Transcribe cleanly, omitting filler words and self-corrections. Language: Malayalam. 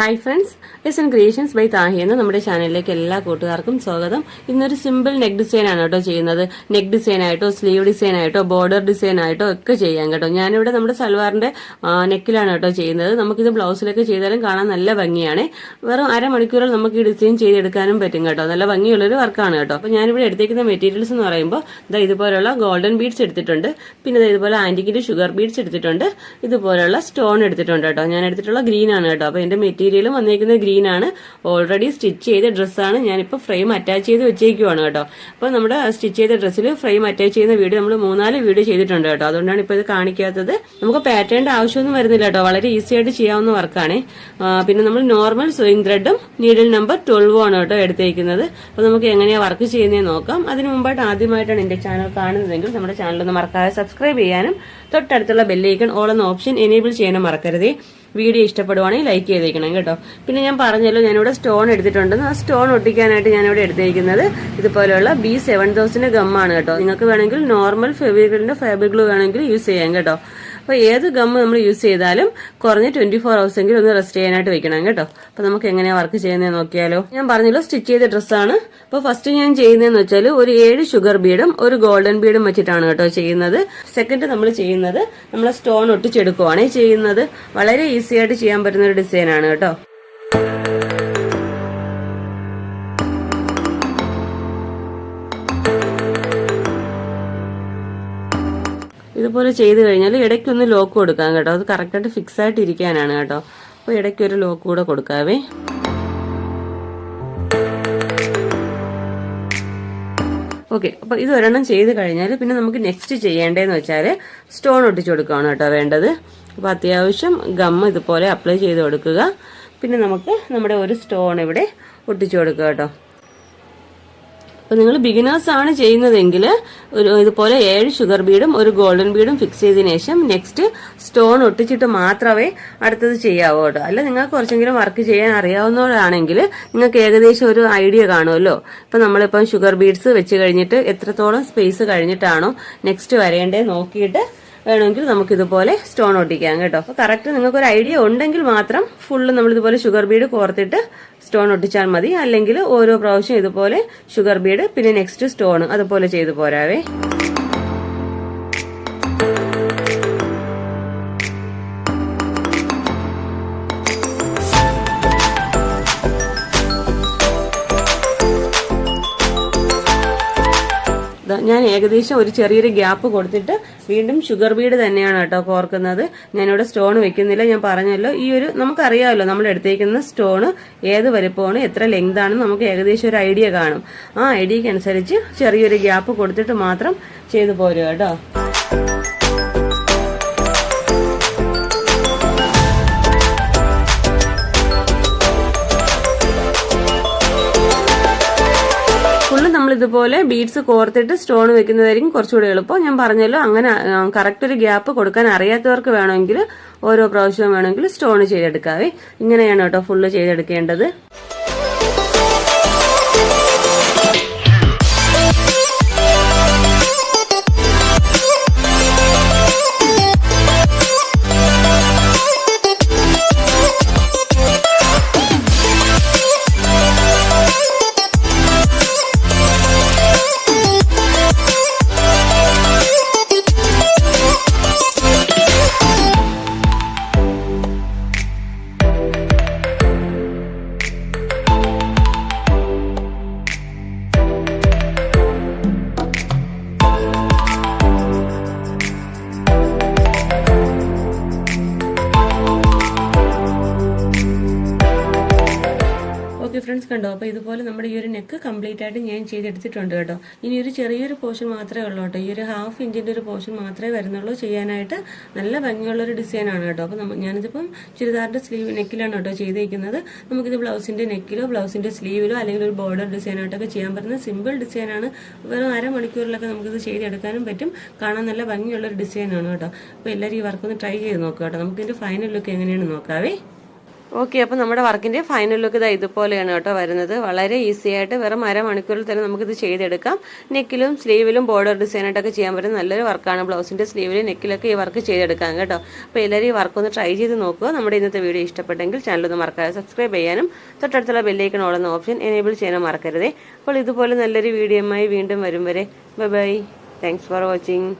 Hi friends, S N creations by Thahi എന്ന നമ്മുടെ ചാനലിലേക്ക് എല്ലാ കൂട്ടുകാർക്കും സ്വാഗതം. ഇന്നൊരു സിമ്പിൾ നെക്ക് ഡിസൈൻ ആണ് കേട്ടോ ചെയ്യുന്നത്. നെക്ക് ഡിസൈൻ ആയിട്ടോ സ്ലീവ് ഡിസൈൻ ആയിട്ടോ ബോർഡർ ഡിസൈൻ ആയിട്ടോ ഒക്കെ ചെയ്യാം കേട്ടോ. ഞാനിവിടെ നമ്മുടെ സൽവാറിന്റെ നെക്കിലാണ് കേട്ടോ ചെയ്യുന്നത്. നമുക്കിത് ബ്ലൗസിലൊക്കെ ചെയ്താലും കാണാൻ നല്ല ഭംഗിയാണ്. വെറും അരമണിക്കൂറിൽ നമുക്ക് ഈ ഡിസൈൻ ചെയ്തെടുക്കാനും പറ്റും കേട്ടോ. നല്ല ഭംഗിയുള്ളൊരു വർക്കാണ് കേട്ടോ. അപ്പൊ ഞാനിവിടെ എടുത്തേക്കുന്ന മെറ്റീരിയൽസ് എന്ന് പറയുമ്പോൾ ഇതുപോലുള്ള ഗോൾഡൻ ബീഡ്സ് എടുത്തിട്ടുണ്ട്, പിന്നെ ഇതുപോലെ ആന്റിക്കിന്റെ ഷുഗർ ബീഡ്സ് എടുത്തിട്ടുണ്ട്, ഇതുപോലുള്ള സ്റ്റോൺ എടുത്തിട്ടുണ്ട് കേട്ടോ. ഞാൻ എടുത്തിട്ടുള്ള ഗ്രീൻ ആണ് കേട്ടോ. അപ്പൊ എന്റെ മെറ്റീരിയലും വന്നിരിക്കുന്നത് ഗ്രീൻ ആണ്. ഓൾറെഡി സ്റ്റിച്ച് ചെയ്ത ഡ്രസ്സാണ്. ഞാനിപ്പോൾ ഫ്രെയിം അറ്റാച്ച് ചെയ്ത് വെച്ചേക്കുവാണ് കേട്ടോ. അപ്പൊ നമ്മുടെ സ്റ്റിച്ച് ചെയ്ത ഡ്രസ്സിൽ ഫ്രെയിം അറ്റാച്ച് ചെയ്യുന്ന വീഡിയോ നമ്മൾ 3-4 വീഡിയോ ചെയ്തിട്ടുണ്ട് കേട്ടോ. അതുകൊണ്ടാണ് ഇപ്പൊ ഇത് കാണിക്കാത്തത്. നമുക്ക് പാറ്റേണിന്റെ ആവശ്യമൊന്നും വരുന്നില്ല കേട്ടോ. വളരെ ഈസി ആയിട്ട് ചെയ്യാവുന്ന വർക്കാണ്. പിന്നെ നമ്മൾ നോർമൽ സൂയിങ് ത്രെഡും നീഡിൽ നമ്പർ 12 ആണ് കേട്ടോ എടുത്തേക്കുന്നത്. അപ്പൊ നമുക്ക് എങ്ങനെയാ വർക്ക് ചെയ്യുന്നതെന്ന് നോക്കാം. അതിന് മുമ്പായിട്ട് ആദ്യമായിട്ടാണ് എന്റെ ചാനൽ കാണുന്നതെങ്കിൽ നമ്മുടെ ചാനൽ ഒന്ന് മറക്കാതെ സബ്സ്ക്രൈബ് ചെയ്യാനും തൊട്ടടുത്തുള്ള ബെല്ലൈക്കൺ ഓൾ എന്ന ഓപ്ഷൻ എനേബിൾ ചെയ്യാനും മറക്കരുതേ. വീഡിയോ ഇഷ്ടപ്പെടുവാണെങ്കിൽ ലൈക്ക് ചെയ്തേക്കണം കേട്ടോ. പിന്നെ ഞാൻ പറഞ്ഞല്ലോ ഞാനിവിടെ സ്റ്റോൺ എടുത്തിട്ടുണ്ടെന്ന്. ആ സ്റ്റോൺ ഒട്ടിക്കാനായിട്ട് ഞാനിവിടെ എടുത്തിരിക്കുന്നത് ഇതുപോലെയുള്ള B7000 ഗമ്മാണ് കേട്ടോ. നിങ്ങൾക്ക് വേണമെങ്കിൽ നോർമൽ ഫെവിക്രിലിന്റെ ഫാബ്രിക് ഗ്ലൂ വേണമെങ്കിൽ യൂസ് ചെയ്യാം കേട്ടോ. അപ്പൊ ഏത് ഗം നമ്മൾ യൂസ് ചെയ്താലും കുറഞ്ഞ 24 hours എങ്കിലും ഒന്ന് റെസ്റ്റ് ചെയ്യാനായിട്ട് വെക്കണം കേട്ടോ. അപ്പൊ നമുക്ക് എങ്ങനെയാ വർക്ക് ചെയ്യുന്നത് നോക്കിയാലോ. ഞാൻ പറഞ്ഞല്ലോ സ്റ്റിച്ച് ചെയ്ത ഡ്രസ്സാണ്. അപ്പൊ ഫസ്റ്റ് ഞാൻ ചെയ്യുന്നതെന്ന് വെച്ചാൽ ഒരു 7 ഷുഗർ ബീഡും ഒരു ഗോൾഡൻ ബീഡും വെച്ചിട്ടാണ് കേട്ടോ ചെയ്യുന്നത്. സെക്കൻഡ് നമ്മൾ ചെയ്യുന്നത് നമ്മൾ സ്റ്റോൺ ഒട്ടിച്ചെടുക്കുവാണ് ചെയ്യുന്നത്. വളരെ ഈസി ആയിട്ട് ചെയ്യാൻ പറ്റുന്ന ഒരു ഡിസൈൻ ആണ് കേട്ടോ. ഇതുപോലെ ചെയ്ത് കഴിഞ്ഞാൽ ഇടയ്ക്കൊന്ന് ലോക്ക് കൊടുക്കാം കേട്ടോ. അത് കറക്റ്റായിട്ട് ഫിക്സ് ആയിട്ട് ഇരിക്കാനാണ് കേട്ടോ. അപ്പോൾ ഇടയ്ക്കൊരു ലോക്ക് കൂടെ കൊടുക്കാവേ. ഓക്കെ, അപ്പൊ ഇത് ഒരെണ്ണം ചെയ്ത് കഴിഞ്ഞാൽ പിന്നെ നമുക്ക് നെക്സ്റ്റ് ചെയ്യേണ്ടതെന്ന് വെച്ചാൽ സ്റ്റോൺ ഒട്ടിച്ചു കൊടുക്കുകയാണ് കേട്ടോ വേണ്ടത്. അപ്പൊ അത്യാവശ്യം ഗം ഇതുപോലെ അപ്ലൈ ചെയ്ത് കൊടുക്കുക. പിന്നെ നമുക്ക് നമ്മുടെ ഒരു സ്റ്റോൺ ഇവിടെ ഒട്ടിച്ചു കൊടുക്കുക കേട്ടോ. അപ്പൊ നിങ്ങൾ ബിഗിനേഴ്സ് ആണ് ചെയ്യുന്നതെങ്കിൽ ഇതുപോലെ 7 ഷുഗർ ബീഡും ഒരു ഗോൾഡൻ ബീഡും ഫിക്സ് ചെയ്തതിനു ശേഷം നെക്സ്റ്റ് സ്റ്റോൺ ഒട്ടിച്ചിട്ട് മാത്രമേ അടുത്തത് ചെയ്യാവൂ കേട്ടോ. അല്ല നിങ്ങൾക്ക് കുറച്ചെങ്കിലും വർക്ക് ചെയ്യാൻ അറിയാവുന്നവരാണെങ്കിൽ നിങ്ങൾക്ക് ഏകദേശം ഒരു ഐഡിയ കാണുമല്ലോ. ഇപ്പൊ നമ്മളിപ്പം ഷുഗർ ബീഡ്സ് വെച്ച് കഴിഞ്ഞിട്ട് എത്രത്തോളം സ്പേസ് കഴിഞ്ഞിട്ടാണോ നെക്സ്റ്റ് വരേണ്ടത് നോക്കിയിട്ട് വേണമെങ്കിൽ നമുക്ക് ഇതുപോലെ സ്റ്റോൺ ഒട്ടിക്കാം കേട്ടോ. അപ്പൊ കറക്റ്റ് നിങ്ങൾക്ക് ഒരു ഐഡിയ ഉണ്ടെങ്കിൽ മാത്രം ഫുള്ള് നമ്മൾ ഇതുപോലെ ഷുഗർ ബീഡ് കോർത്തിട്ട് സ്റ്റോൺ ഒട്ടിച്ചാൽ മതി. അല്ലെങ്കിൽ ഓരോ പ്രാവശ്യം ഇതുപോലെ ഷുഗർ ബീഡ് പിന്നെ നെക്സ്റ്റ് സ്റ്റോൺ അതുപോലെ ചെയ്തു പോരാവേ. ഞാൻ ഏകദേശം ഒരു ചെറിയൊരു ഗ്യാപ്പ് കൊടുത്തിട്ട് വീണ്ടും ഷുഗർ ബീഡ് തന്നെയാണ് കേട്ടോ കോർക്കുന്നത്. ഞാനിവിടെ സ്റ്റോൺ വെക്കുന്നില്ല. ഞാൻ പറഞ്ഞല്ലോ ഈ ഒരു നമുക്കറിയാമല്ലോ നമ്മൾ എടുത്തേക്കുന്ന സ്റ്റോൺ ഏത് വലുപ്പമാണ് എത്ര ലെങ്ത് ആണ് നമുക്ക് ഏകദേശം ഒരു ഐഡിയ കാണും. ആ ഐഡിയക്ക് അനുസരിച്ച് ചെറിയൊരു ഗ്യാപ്പ് കൊടുത്തിട്ട് മാത്രം ചെയ്തു പോരുക കേട്ടോ. ഇതുപോലെ ബീഡ്സ് കോർത്തിട്ട് സ്റ്റോൺ വെക്കുന്നതായിരിക്കും കുറച്ചുകൂടി എളുപ്പം. ഞാൻ പറഞ്ഞല്ലോ അങ്ങനെ കറക്റ്റ് ഒരു ഗ്യാപ്പ് കൊടുക്കാൻ അറിയാത്തവർക്ക് വേണമെങ്കിൽ ഓരോ പ്രാവശ്യവും വേണമെങ്കിൽ സ്റ്റോൺ ചെയ്തെടുക്കാവേ. ഇങ്ങനെയാണ് കേട്ടോ ഫുള്ള് ചെയ്തെടുക്കേണ്ടത്. ഫ്രണ്ട്സ് കണ്ടോ. അപ്പൊ ഇതുപോലെ നമ്മുടെ ഈ ഒരു നെക്ക് കംപ്ലീറ്റ് ആയിട്ട് ഞാൻ ചെയ്തെടുത്തിട്ടുണ്ട് കേട്ടോ. ഇനി ഒരു ചെറിയൊരു പോർഷൻ മാത്രമേ ഉള്ളൂ കേട്ടോ. ഈ ഒരു 1/2 ഇഞ്ചിന്റെ ഒരു പോർഷൻ മാത്രമേ വരുന്നുള്ളൂ ചെയ്യാനായിട്ട്. നല്ല ഭംഗിയുള്ള ഒരു ഡിസൈൻ ആണ് കേട്ടോ. അപ്പൊ ഞാനിതിപ്പം ചുരിദാറിന്റെ സ്ലീവ് നെക്കിലാണ് കേട്ടോ ചെയ്തേക്കുന്നത്. നമുക്കിത് ബ്ലൗസിന്റെ നെക്കിലോ ബ്ലൗസിന്റെ സ്ലീവിലോ അല്ലെങ്കിൽ ഒരു ബോർഡർ ഡിസൈനായിട്ടൊക്കെ ചെയ്യാൻ പറ്റുന്ന സിമ്പിൾ ഡിസൈൻ ആണ്. വെറും അരമണിക്കൂറിലൊക്കെ നമുക്കിത് ചെയ്തെടുക്കാനും പറ്റും. കാണാൻ നല്ല ഭംഗിയുള്ള ഒരു ഡിസൈൻ ആണ് കേട്ടോ. അപ്പൊ എല്ലാവരും ഈ വർക്ക് ഒന്ന് ട്രൈ ചെയ്ത് നോക്കുക കേട്ടോ. നമുക്കിതിന്റെ ഫൈനൽ ലുക്ക് എങ്ങനെയാണ് നോക്കാവേ. ഓക്കെ, അപ്പോൾ നമ്മുടെ വർക്കിന്റെ ഫൈനൽ ലുക്ക് ഇതാ ഇതുപോലെയാണ് കേട്ടോ വരുന്നത്. വളരെ ഈസി ആയിട്ട് വെറും അരമണിക്കൂറിൽ തന്നെ നമുക്കിത് ചെയ്തെടുക്കാം. നെക്കിലും സ്ലീവിലും ബോർഡർ ഡിസൈൻ ആയിട്ടൊക്കെ ചെയ്യാൻ പറ്റുന്ന നല്ലൊരു വർക്കാണ്. ബ്ലൗസിന്റെ സ്ലീവിലും നെക്കിലൊക്കെ ഈ വർക്ക് ചെയ്തെടുക്കാം കേട്ടോ. അപ്പോൾ എല്ലാവരും ഈ വർക്ക് ഒന്ന് ട്രൈ ചെയ്ത് നോക്കുക. നമ്മുടെ ഇന്നത്തെ വീഡിയോ ഇഷ്ടപ്പെട്ടെങ്കിൽ ചാനൽ ഒന്ന് മറക്കാതെ സബ്സ്ക്രൈബ് ചെയ്യാനും തൊട്ടടുത്തുള്ള ബെല്ലൈക്കൺ ഓളുന്ന ഓപ്ഷൻ എനേബിൾ ചെയ്യാനും മറക്കരുതേ. അപ്പോൾ ഇതുപോലെ നല്ലൊരു വീഡിയോയുമായി വീണ്ടും വരും വരെ bye bye. Thanks for watching.